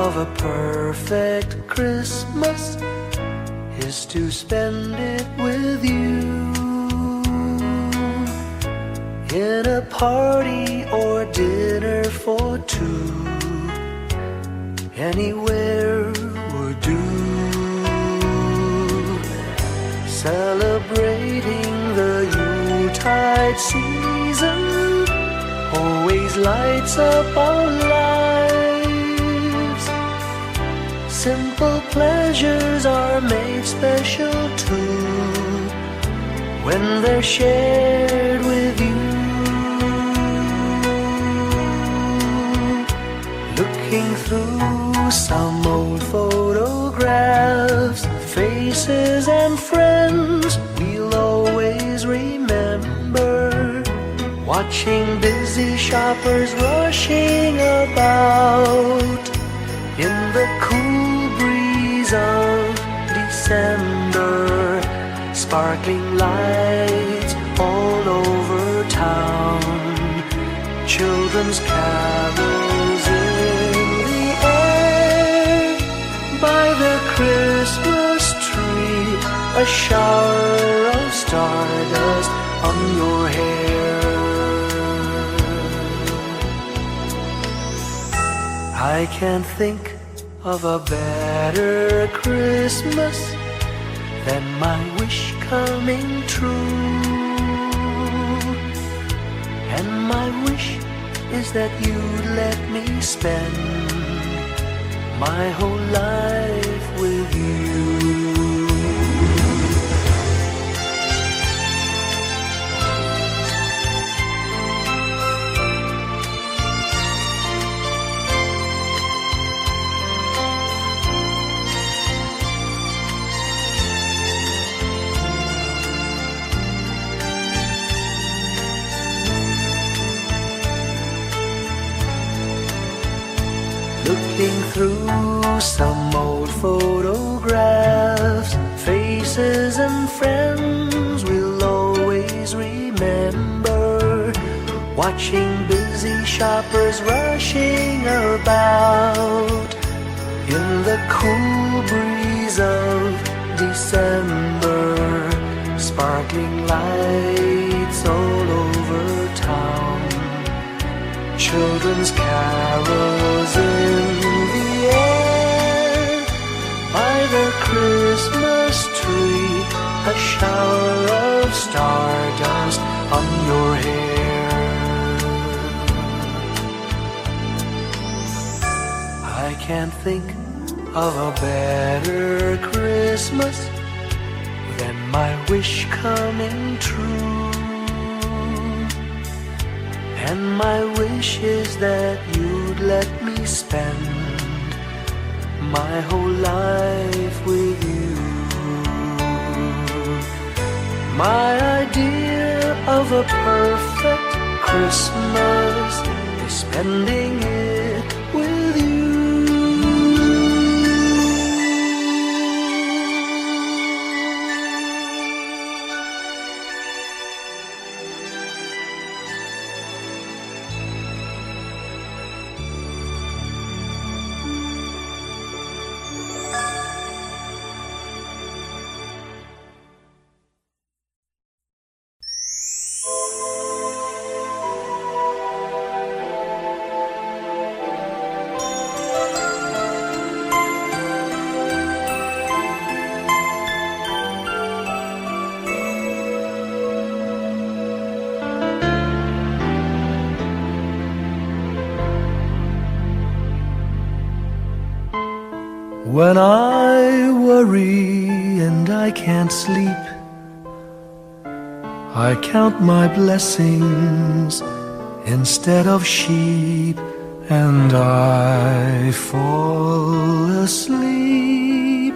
of a perfect Christmas is to spend it with you, in a party or dinner for two. Anywhere would do. Celebrating the Yuletide season always lights up our lives. Simple pleasures are made special too when they're shared with you. Looking through some old photographs, faces and friends we'll always remember. Watching busy shoppers rushing about in the cool breeze of December. Sparkling lights all over town, children's carols in the air. By the Christmas tree, a shower of stardust on your hair. I can't think of a better Christmas than my wish coming true. And my wish is that you'd let me spend my whole life with you. Looking through some old photographs, faces and friends we'll always remember. Watching busy shoppers rushing about in the cool breeze of December. Sparkling lights all over town, children's carols in the air. By the Christmas tree, a shower of stardust on your hair. I can't think of a better Christmas than my wish coming true. And my wish is that you'd let me spend my whole life with you. My idea of a perfect Christmas is spending it with you. When I worry and I can't sleep, I count my blessings instead of sheep, and I fall asleep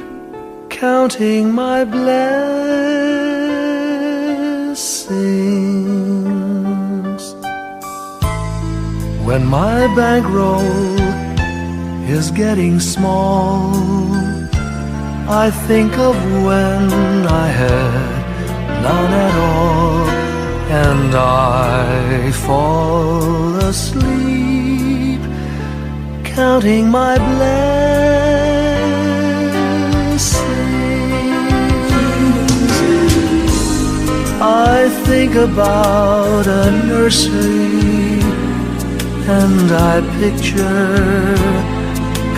counting my blessings. When my bankroll is getting small, I think of when I had none at all, and I fall asleep counting my blessings. I think about a nursery and I picture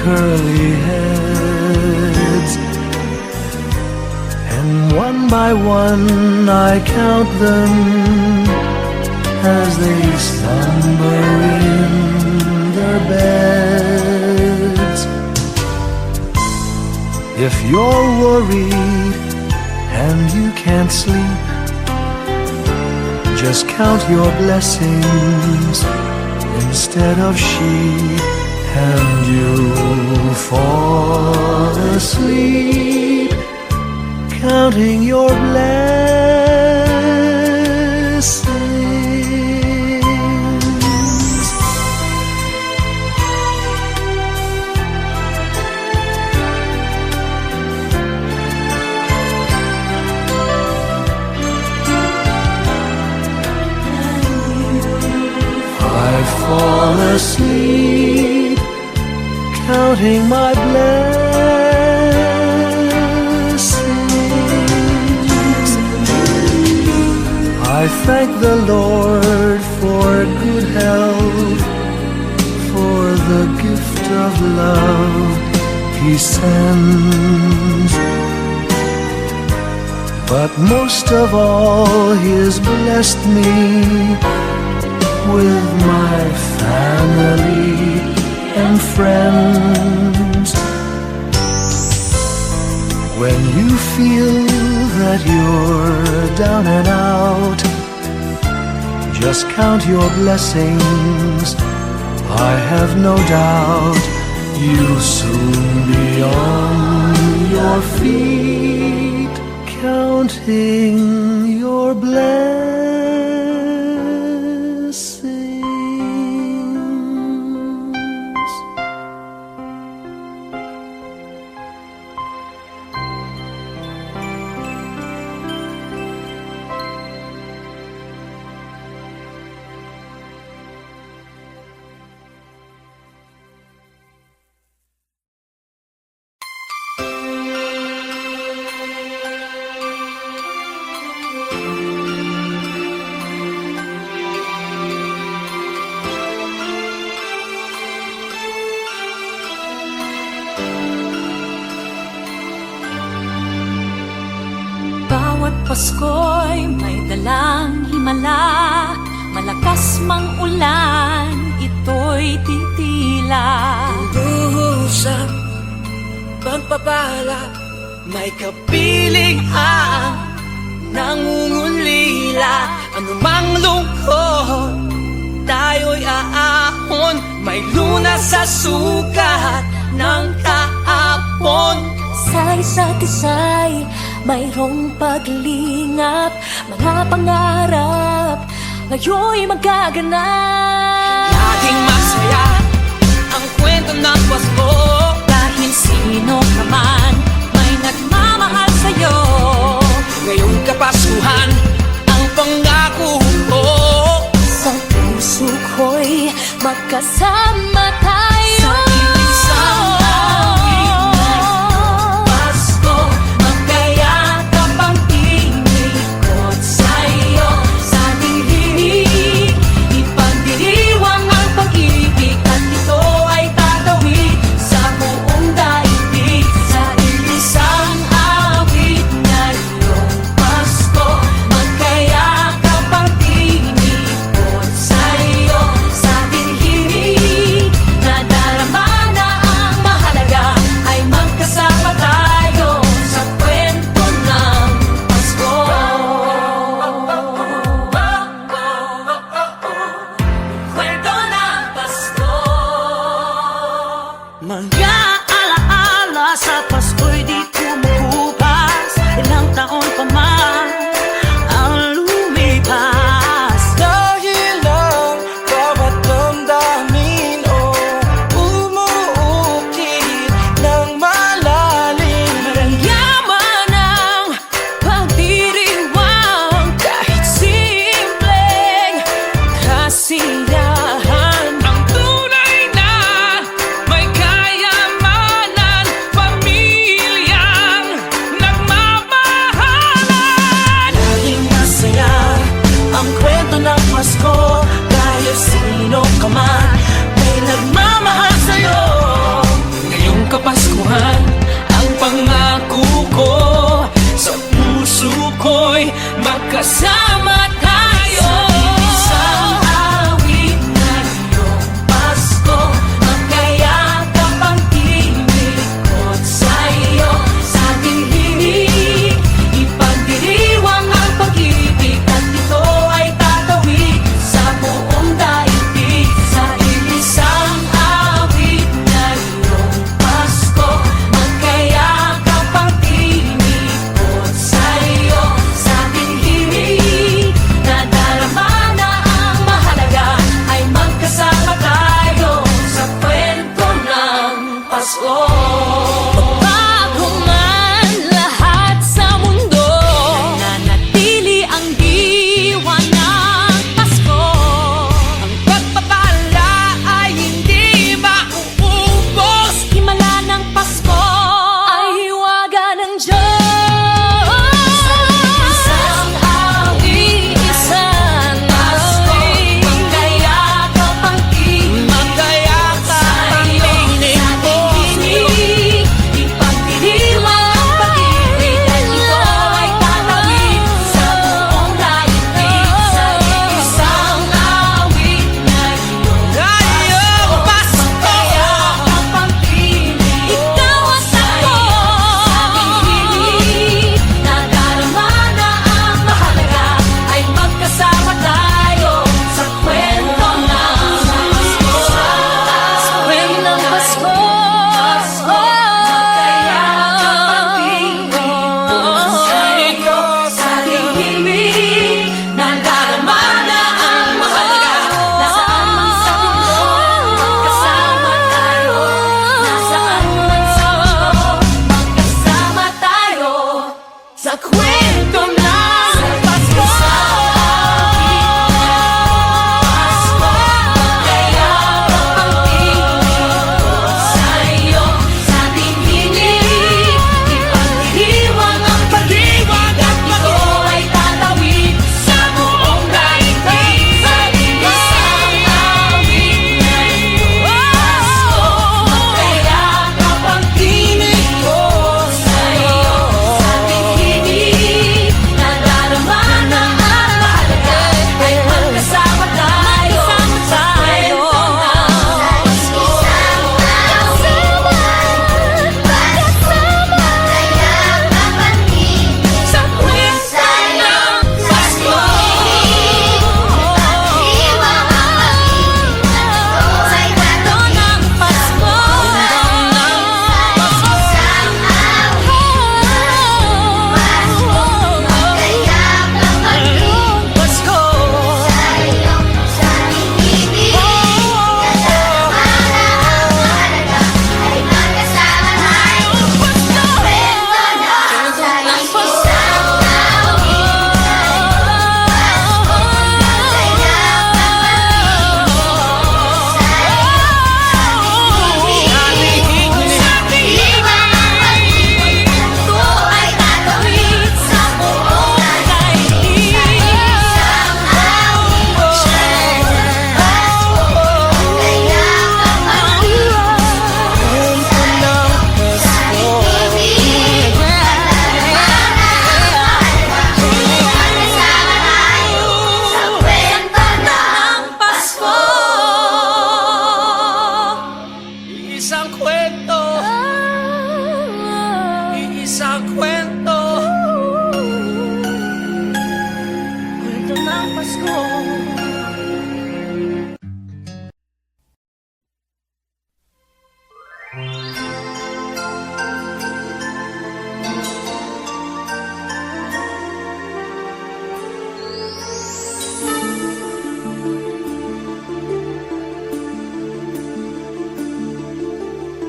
curly heads, and one by one I count them as they slumber in their beds. If you're worried and you can't sleep, just count your blessings instead of sheep, and you'll fall asleep counting your blessings. I fall asleep counting my blessings. I thank the Lord for good health, for the gift of love He sends, but most of all He has blessed me with my family and friends. When you feel that you're down and out, just count your blessings. I have no doubt you'll soon be on your feet, counting your blessings. Pasko'y may dalang himala, malakas mang ulan, ito'y titila. Luhusang pagpapala, may kapiling ang nangungulila. Anumang lungkot, tayo'y aahon, may lunas sa sukat ng kahapon. Sa isa't isa'y mayroong paglingap, mga pangarap ngayon'y magaganap. Laging masaya ang kwento ng Pasko, Dahil sino ka man may nagmamahal sa'yo. ngayong Kapaskuhan ang pangako ko. Sa puso ko'y magkasama tayo. Sa iisang awit ngayong Pasko, magkayakap ang tinikot sa'yo. Sa dilig, ipagdiriwang ang pag-ibig, at ito ay tatawid sa buong daigdig. Sa iisang awit ngayong Pasko, magkayakap ang tinikot sa'yo. Sa dilig,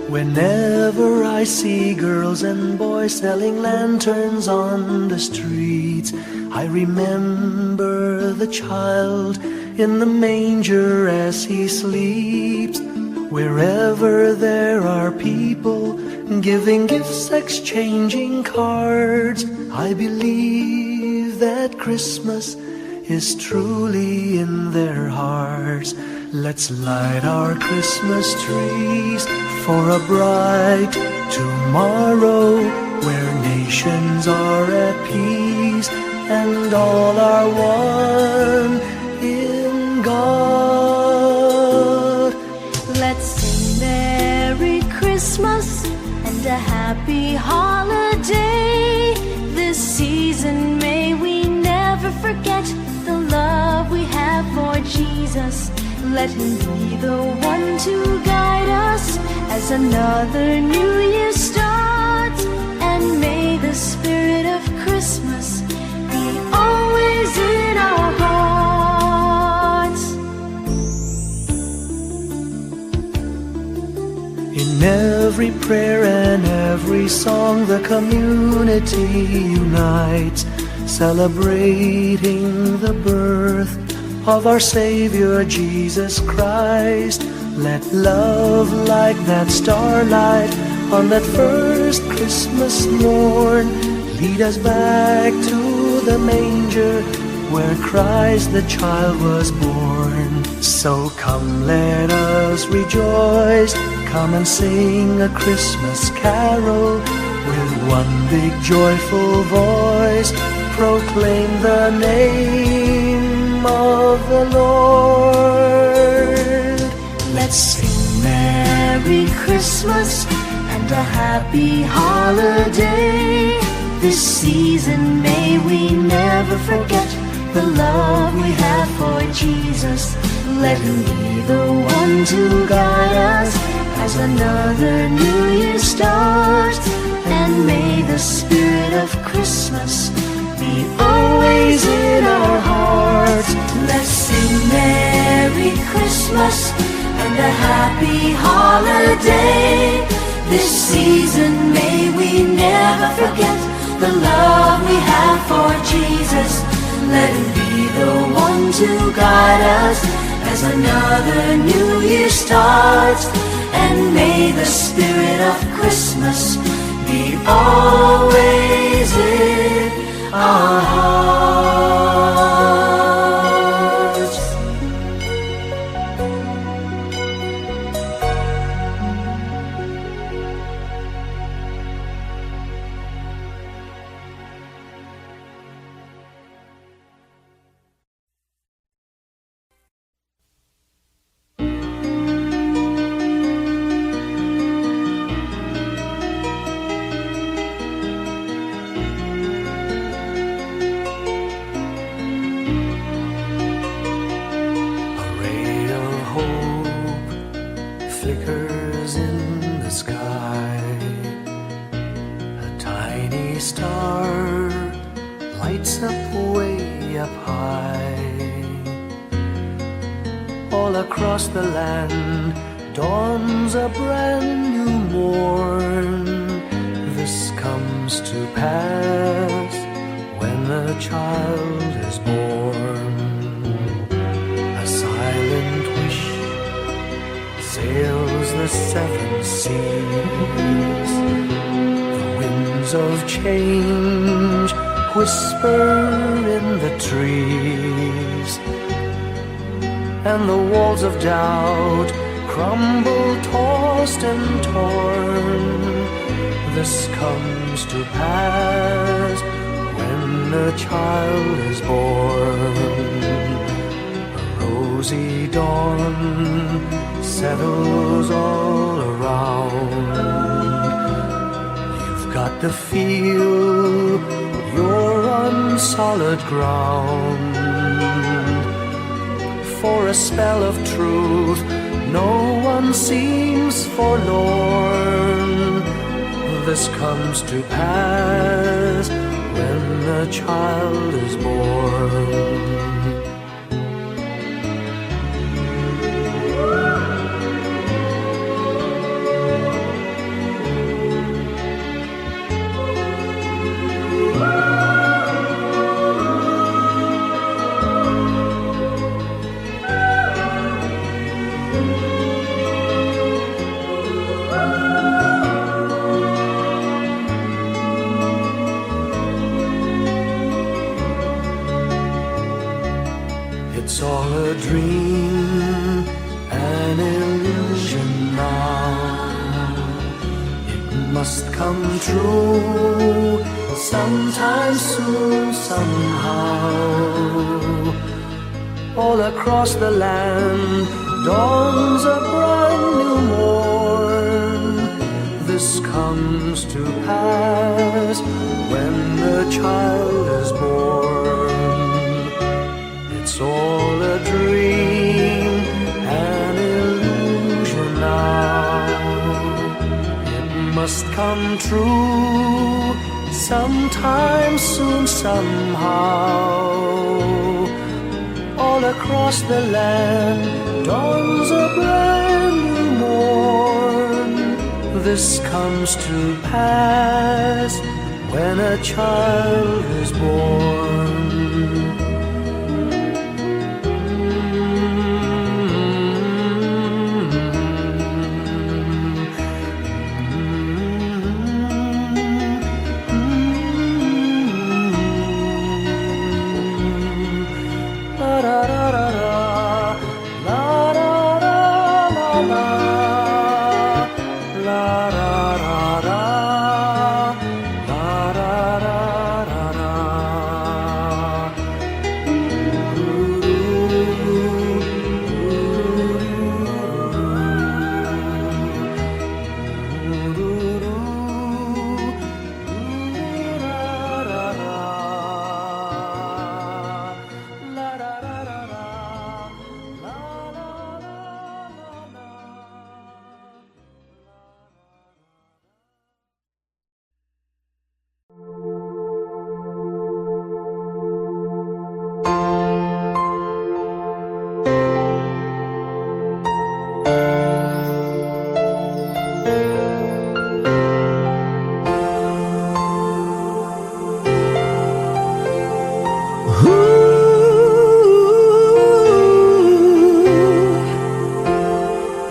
Whenever I see girls and boys selling lanterns on the streets, I remember the child in the manger as he sleeps. Wherever there are people giving gifts, exchanging cards, I believe that Christmas is truly in their hearts. Let's light our Christmas trees for a bright tomorrow, where nations are at peace and all are one in God. Let's sing Merry Christmas and a happy holiday. This season may we never forget the love we have for Jesus. Let him be the one to guide us as another new year starts. And may the spirit of Christmas be always in our hearts. In every prayer and every song, the community unites, celebrating the birth of our Savior Jesus Christ. Let love like that starlight on that first Christmas morn lead us back to the manger where Christ the child was born. So come, let us rejoice, come and sing a Christmas carol with one big joyful voice, proclaim the name of the Lord. Let's sing Merry Christmas and a happy holiday. This season may we never forget the love we have for Jesus. Let him be the one to guide us as another new year starts. And may the spirit of Christmas be always in our hearts. Let's sing Merry Christmas and a happy holiday. This season may we never forget the love we have for Jesus. Let him be the one to guide us as another new year starts. And may the spirit of Christmas be always in our hearts. Flickers in the sky. A tiny star lights up way up high. All across the land dawns a brand new morn. This comes to pass when a child is born. A silent wish sails the seven seas. The winds of change whisper in the trees, and the walls of doubt crumble, tossed and torn. This comes to pass when a child is born. A rosy dawn settles all around. You've got to feel you're on solid ground. for a spell of truth. No one seems forlorn. This comes to pass when a child is born. It's all a dream, an illusion now. It must come true sometime soon, somehow. All across the land dawns a brand new morn. This comes to pass when the child is born. It's all a dream, an illusion now. It must come true sometime soon, somehow. All across the land dawns a brand new morn. This comes to pass when a child is born.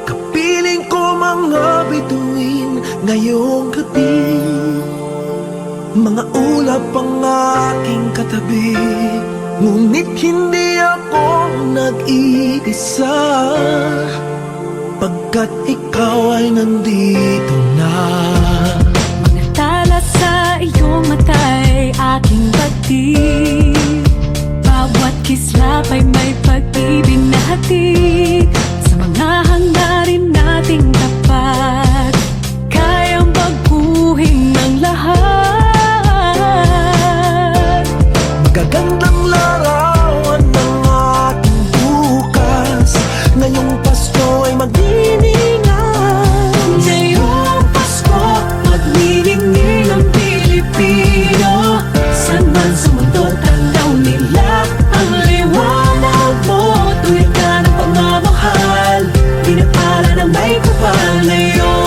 Kapiling ko mga bituin ngayong gabi, mga ulap ang aking katabi, ngunit hindi ako nag-iisa, pagkat ikaw ay nandito na. Mga tala sa iyong mata'y aking batid, bawat kislap ay may pag-ibig na hatid. Sa mga hangarin nating tapat, kayang baguhin ng lahat. Magagandang larawan ng ating bukas, ngayong Pasko ay magdiningan. Ngayong Pasko, magniningning ang Pilipino. Saan man sa mundo tanaw nila ang liwanag mo. Tuwid ka ng pagmamahal, pinapala ng may kapal na iyong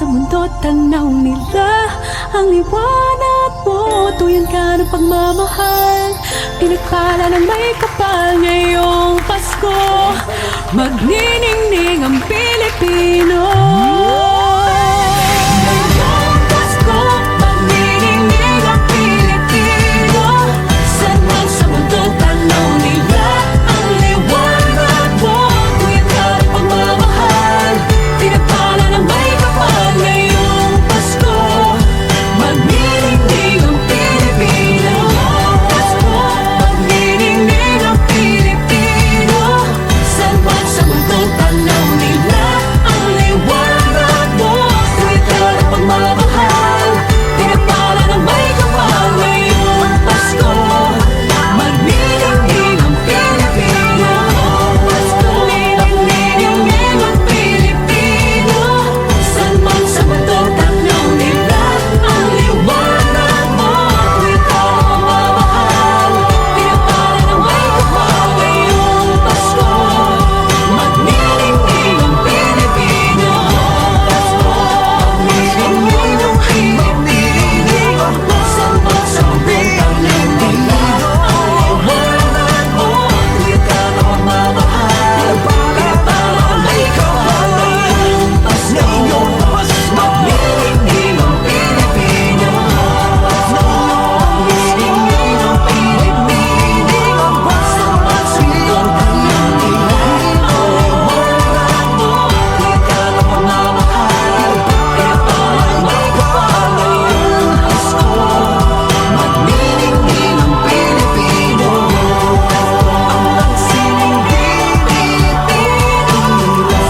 sa mundo, tanaw nila ang liwanag mo. Tuyan ka ng pagmamahal, pinagpala ng may kapal. Ngayong Pasko, magniningning ang Pilipino. Ngayong Pasko, magniningning ang Pilipino. Saan man sa mundo, tanaw nila ang liwanag mo. Tuyan ka ng pagmamahal, pinagpala ng may kapal. Ngayong Pasko, magniningning ang Pilipino. Pasko, magniningning ang Pilipino. Saan man sa mundo, tanaw nila ang liwanag mo. Tuyan ka ng pagmamahal, pinagpala ng may kapal. Ngayong Pasko, magniningning ang Pilipino. Pasko, magniningning ang Pilipino. Saan man sa mundo, tanaw nila ang liwanag mo. Tuyan ka ng pagmamahal, pinagpala ng may kapal. Ngayong Pasko, magniningning ang Pilipino. Pasko, magniningning ang Pilipino. Saan man sa mundo, tanaw nila ang liwanag mo. Tuyan ka ng pagmamahal, pinagpala ng may kapal. Ngayong Pasko, magniningning ang Pilipino. Magniningning ang Pilipino. Saan man sa mundo, tanaw nila ang liwanag mo. Tuyan ka ng pagmamahal, pinagpala ng may kapal. Ngayong Pasko, magniningning ang Pilipino. Ang nagsining Pilipino. Sa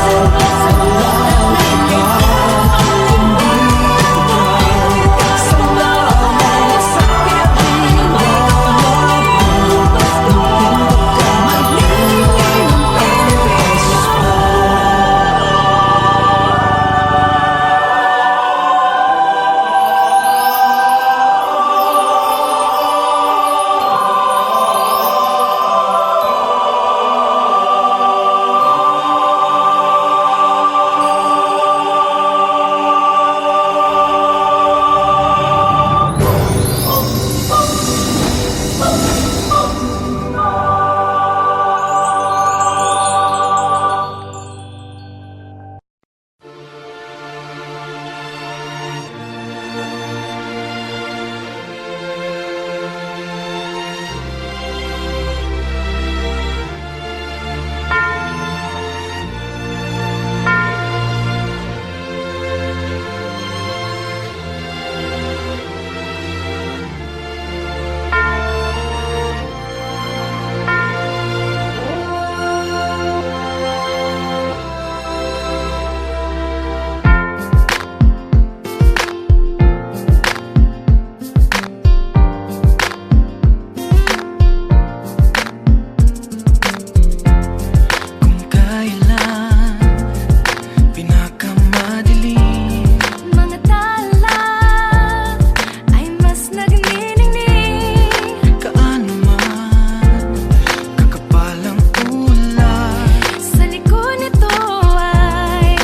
mga salamat sa pinagpala ng may kapal. Magniningning ang kung kailan pinakamadilim, Mga tala ay mas nagniningning. kaano man kakapal ang ulap. Sa likod nito ay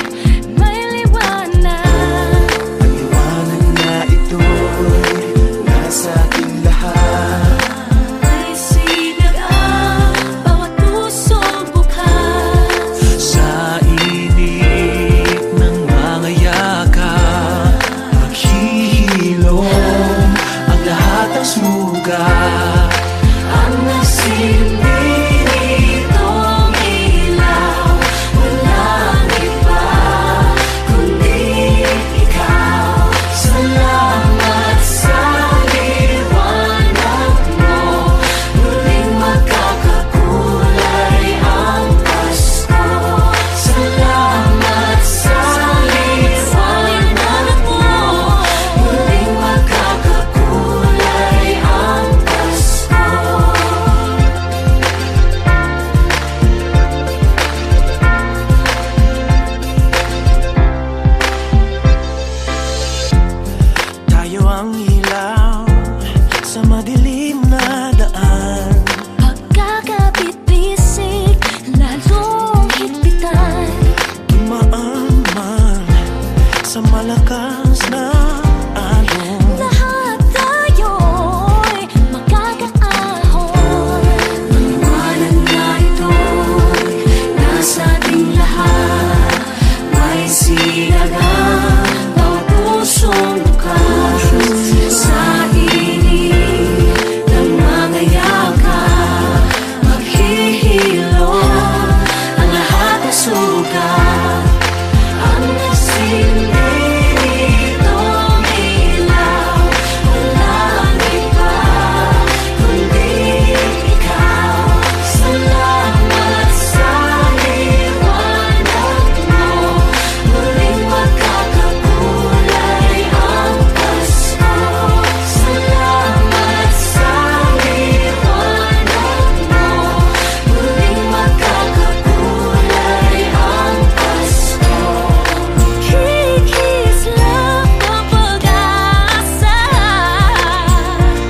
may liwanag. Ang liwanag na ito'y nasa ating lahat. May sinag ang bawat pusong bukas. Sa init ng mga yakap, maghihilom ang lahat ng sugat. Ang nagsindi nitong ilaw, walang iba kundi ikaw. Salamat sa liwanag mo, muling magkakakulay ang Pasko. Salamat sa liwanag mo, muling magkakakulay ang Pasko. sa malakas na alon. Lahat tayo'y magkakaahon. Maliwanag na ito'y nasa ating lahat. May silagang bawat pusong bukas. Sa init ng mga yakap, maghihilom ang lahat ng sugat. Ang nagsindi nitong ilaw, walang iba kundi ikaw. Salamat sa liwanag mo, muling magkakakulay ang Pasko. Salamat sa liwanag mo, muling magkakakulay ang Pasko. Kikis lang ang pag-asa.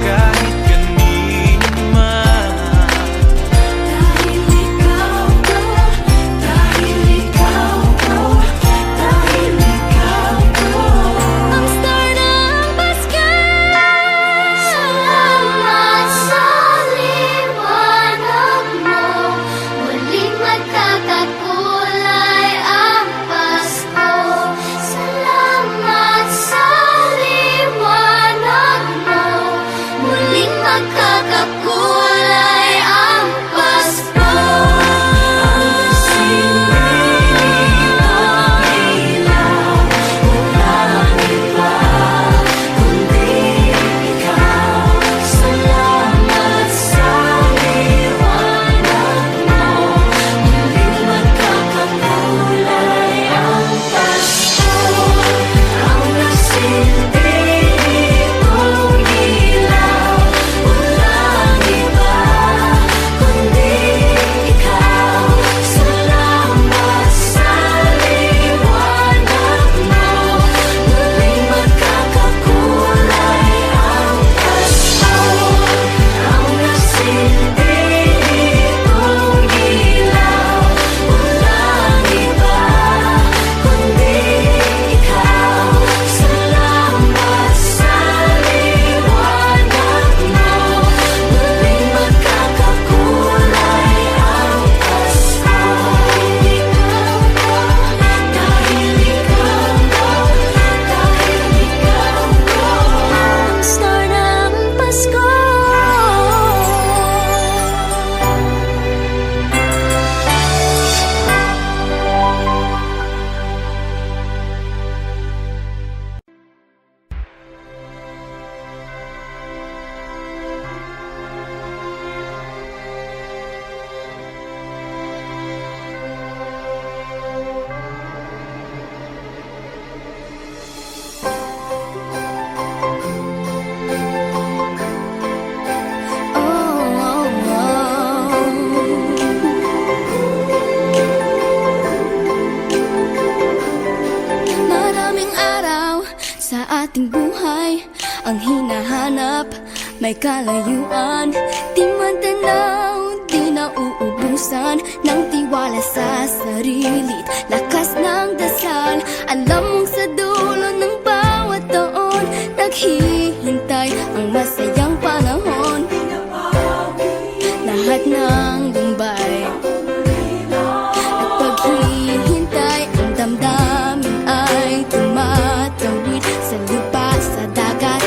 Kahit kanino man, Dahil ikaw ko, dahil ikaw ko, dahil ikaw ko, ang star ng Pasko. Salamat sa liwanag mo, muling magkakakulay ang Pasko. Salamat sa liwanag mo, muling magkakakulay ang Pasko. Ang sining ng ilaw, walang iba kundi ikaw. Salamat sa liwanag mo, muling magkakakulay ang Pasko. Ang nagsindi nitong ilaw, walang iba kundi ikaw. Salamat sa liwanag mo, muling magkakakulay ang Pasko. Ang nagsindi nitong ilaw, walang iba kundi ikaw. Salamat sa liwanag mo, muling magkakakulay ang Pasko. Dahil ikaw ko, dahil ikaw ko, ang star ng Pasko. Maraming araw sa ating buhay ang hinahanap, may kalayuan. Di man tanaw, di nauubusan ng tiwala sa sarili, lakas ng dasal. Alam mong sa dulo ng bawat taon, naghihintay ang masayang panahon. Lahat ng lumbay at paghihintay, ang damdamin ay tumatawid sa lupa, sa dagat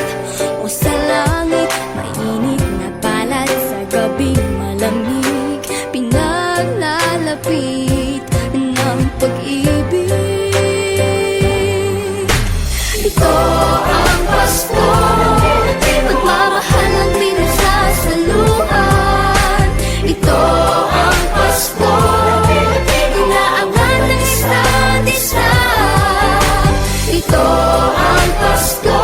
o sa langit. Mainit na balat sa gabing malamig, pinaglalapit ng pag-ibig. Ito ang Pasko, pagmamahal ang pinagsasaluhan. Ito ang Pasko, inaangat ng isa't isa. Ito ang Pasko,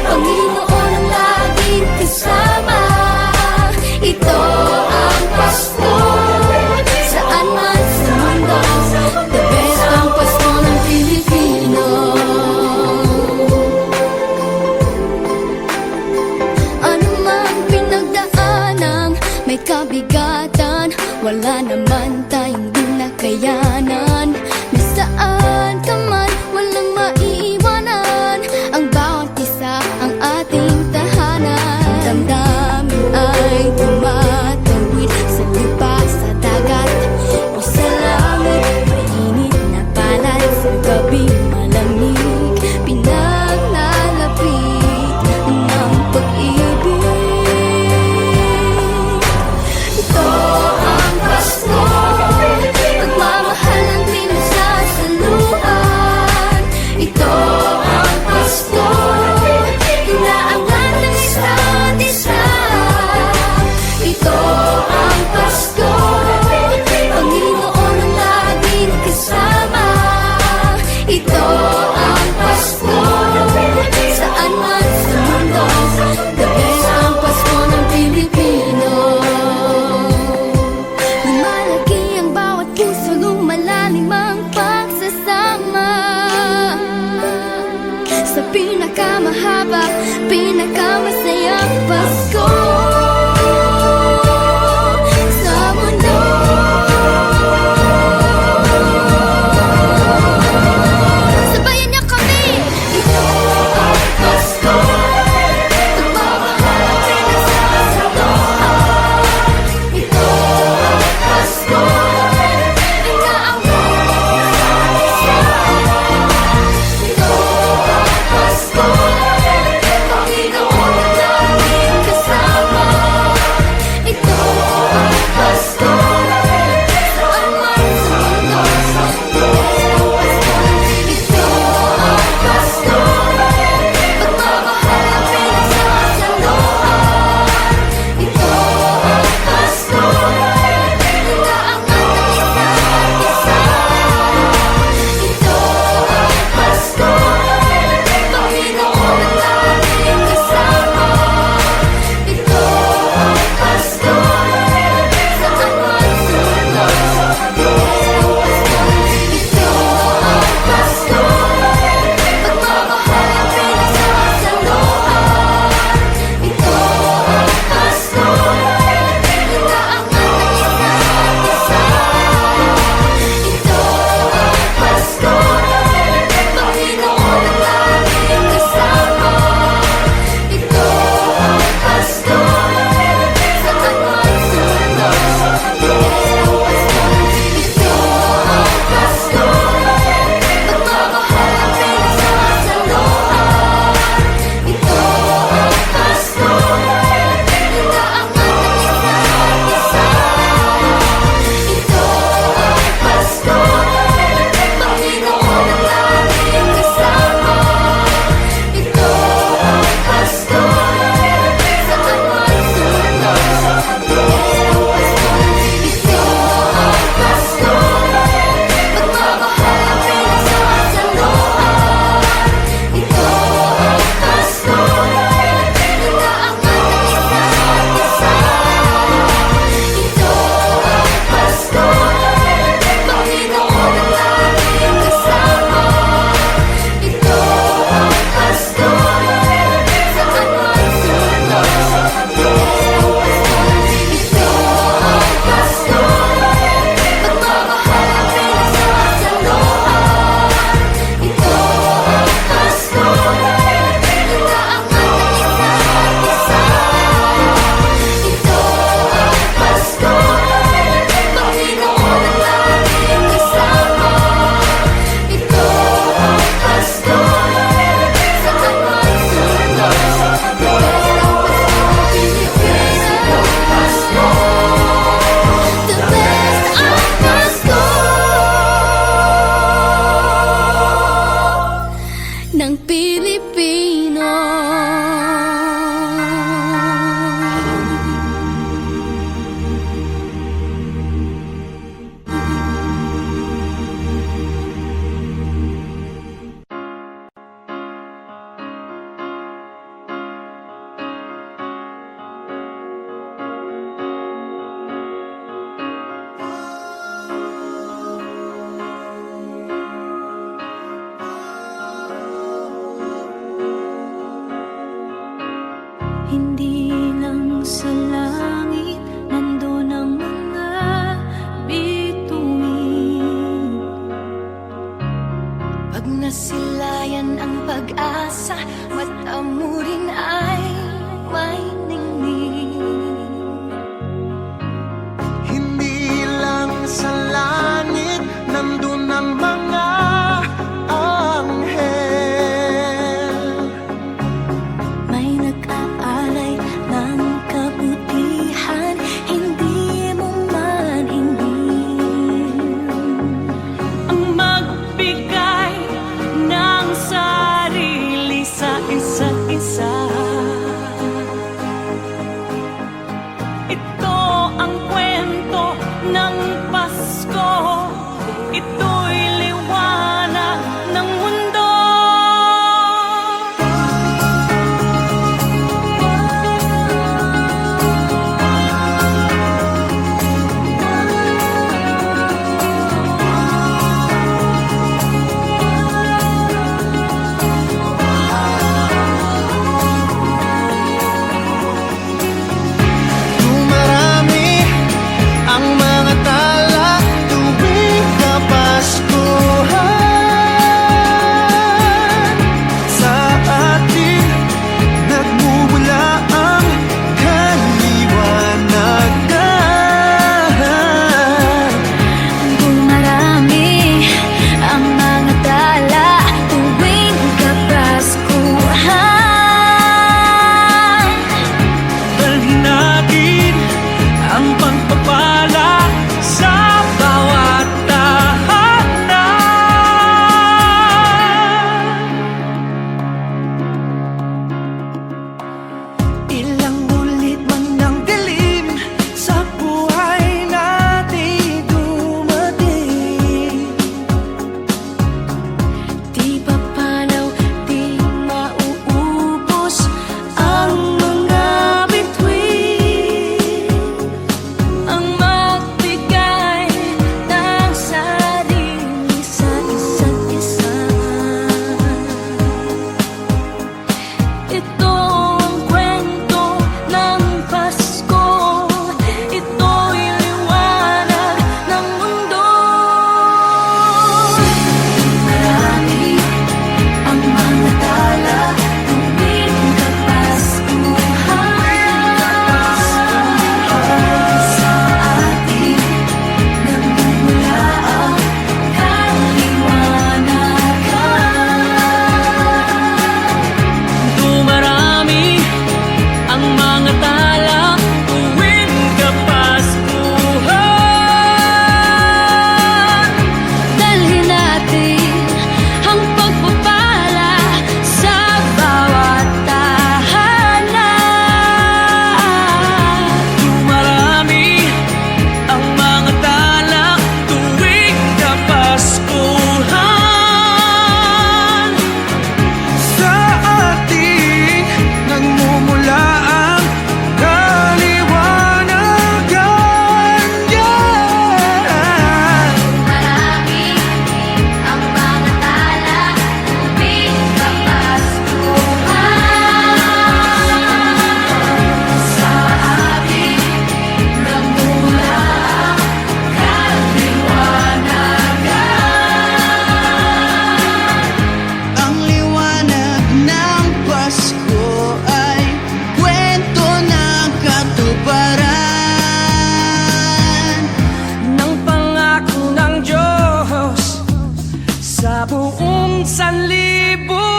Panginoon ang laging kasama. Ito ang Pasko, saan man sa mundo, the best ang Pasko ng Pilipino. Ano mang pinagdaanang may kabigatan, wala naman tayong di nakayanan. May saan ka man, walang katuparan ng pangako ng Diyos sa buong sanlibutan.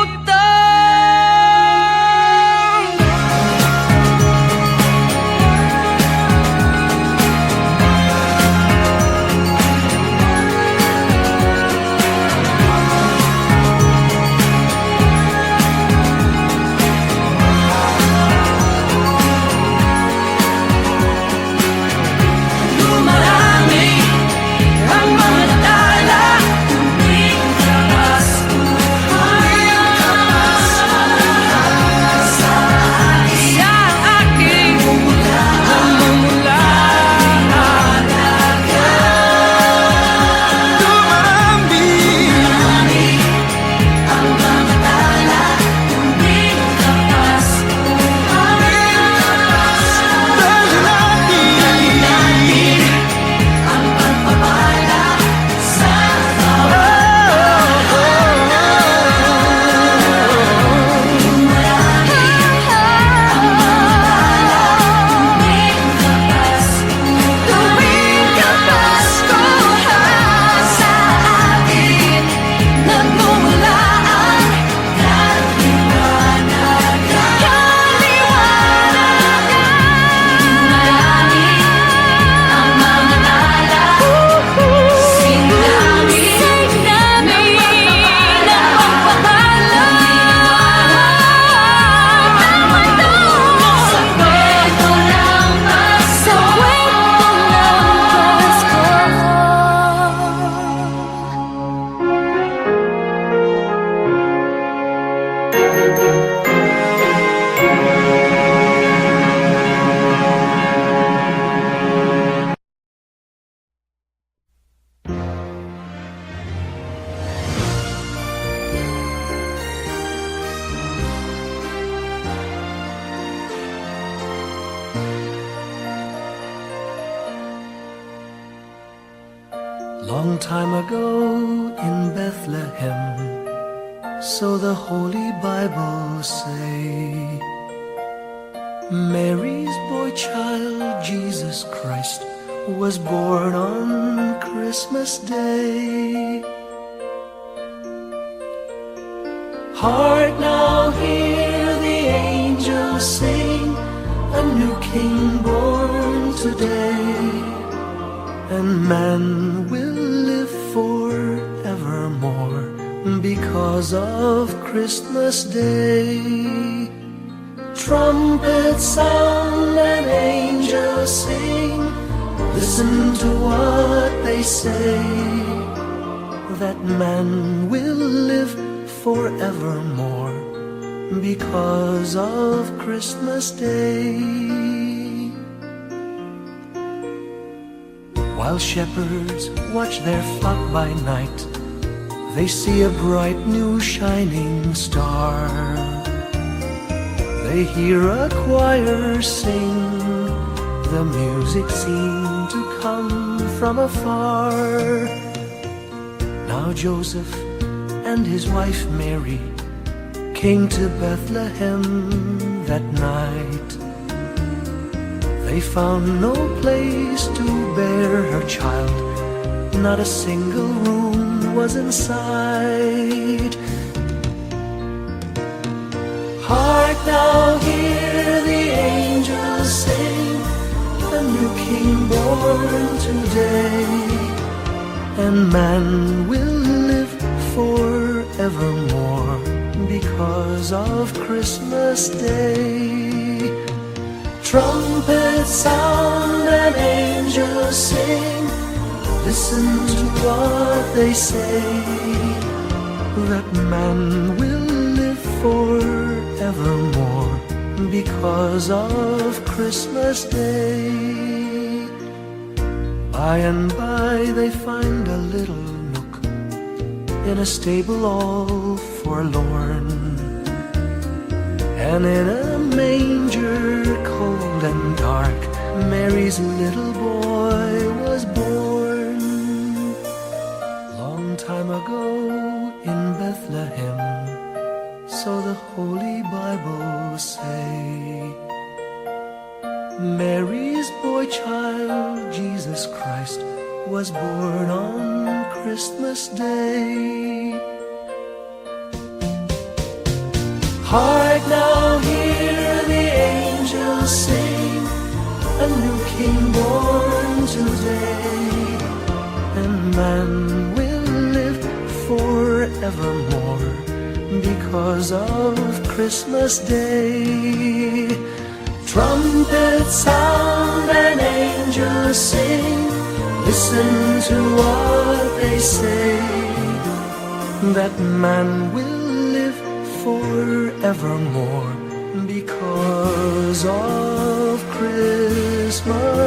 Dumarami ang mga tala, tuwing Long time ago in Bethlehem, so the Holy Bible say, Mary's boy child, Jesus Christ, was born on Christmas Day. Hark now, hear the angels sing, a new King born today, and man will live forevermore because of Christmas Day. Trumpets sound and angels sing, listen to what they say, that man will live forevermore because of Christmas Day. While shepherds watch their flock by night, they see a bright new shining star. They hear a choir sing, the music seemed to come from afar. Now Joseph and his wife Mary came to Bethlehem that night. They found no place to bear her child, not a single room was in sight. Hark now, hear the angels sing, a new King born today, and man will live forevermore because of Christmas Day. Trumpets sound and angels sing, listen to what they say, that man will live forevermore because of Christmas Day. By and by they find a little nook in a stable all forlorn, and in a manger cold and dark, Mary's little boy was born. Long time ago in Bethlehem, so the Holy Bible say, Mary's boy child, Jesus Christ, was born on Christmas Day. Hark now, hear the angels sing, a new King born today, and man will live forevermore because of Christmas Day. Trumpets sound and angels sing, listen to what they say, that man will live forevermore because of Christmas